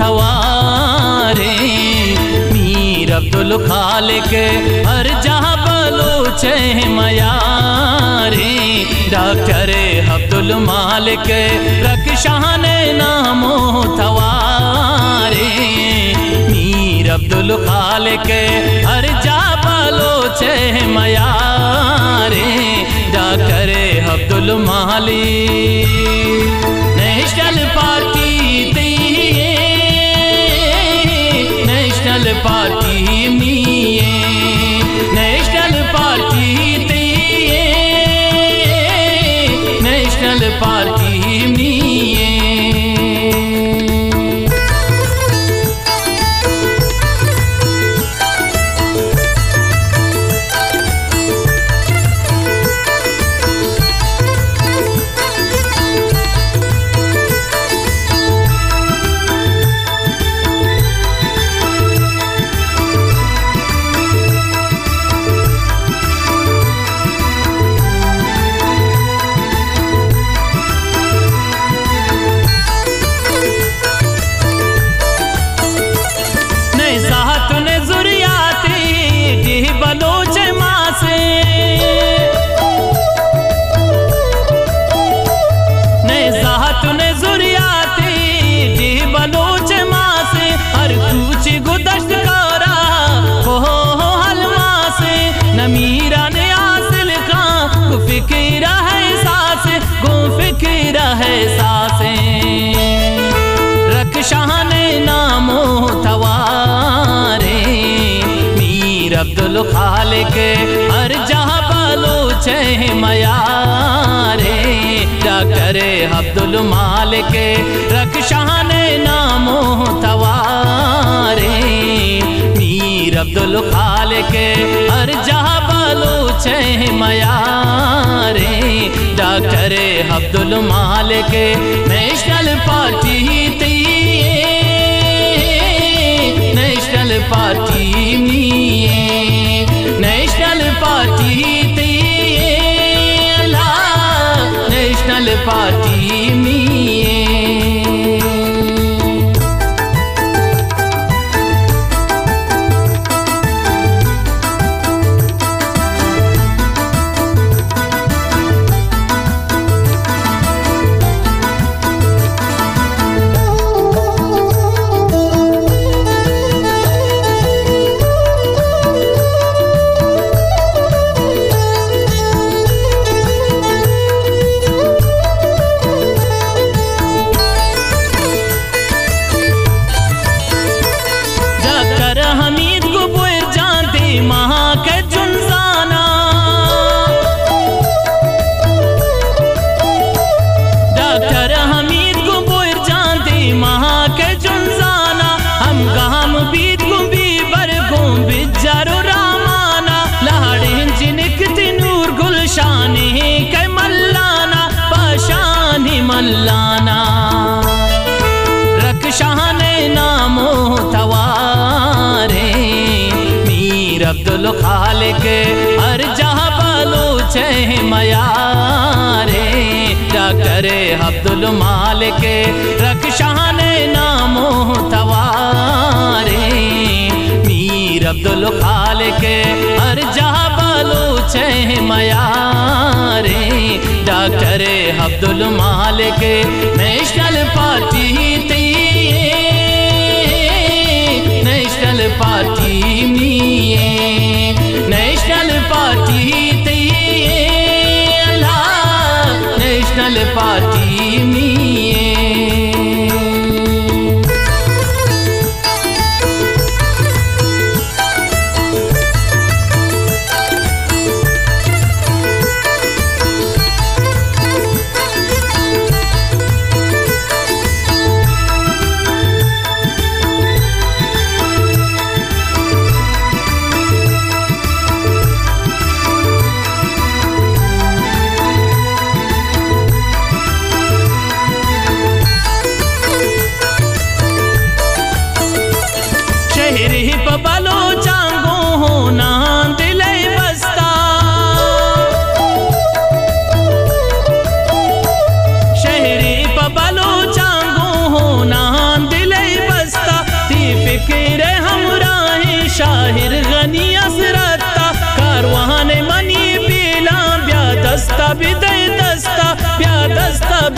थवारे। मीर अब्दुल खालिक हर जहाँ Bloch मयारे। Doctor Abdul मालिक रक्षान नामो थवारे। मीर अब्दुल खालिक हर जहाँ Bloch मयारे। Doctor Abdul Malik national party national party मिये नेशनल पार्टी नेशनल पार्टी मिये। रक्षान नामो थवारे। मीर अब्दुल खालिक हर जहाँ बलोच मयारे। डॉक्टर अब्दुल मालिक रक्षान नामो थवारे। मीर अब्दुल खालिक हर जहाँ Bloch मयारे। Doctor Abdul Malik national party national party मिये नेशनल पार्टी नेशनल पार्टी मिये। मल्लाना रक्षान नामो थवारे। मीर अब्दुल खालिक हर जहाँ बलोच मयारे। डॉक्टर अब्दुल मालिक रक्षान नामो थवारे। मीर अब्दुल खालिक हर जहाँ Bloch मयारे। Doctor Abdul Malik national party national party मिये नेशनल पार्टी नेशनल पार्टी मिये।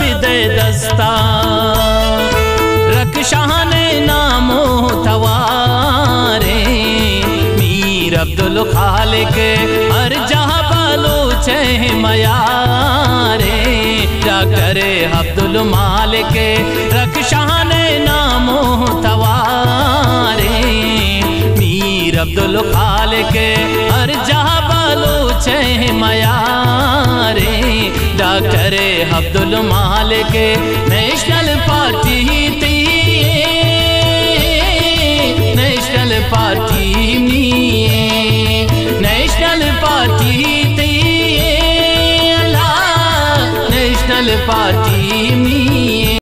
बिदे दस्ता रक्षाने नामो तवारे मीर अब्दुल खालिक हर जहाँ बलूचे मयारे जा करे अब्दुल मालिक रक्षाने नामो तवारे मीर अब्दुल खालिक हर जहाँ बलूचे मयारे जा करे Abdul Malik national party national party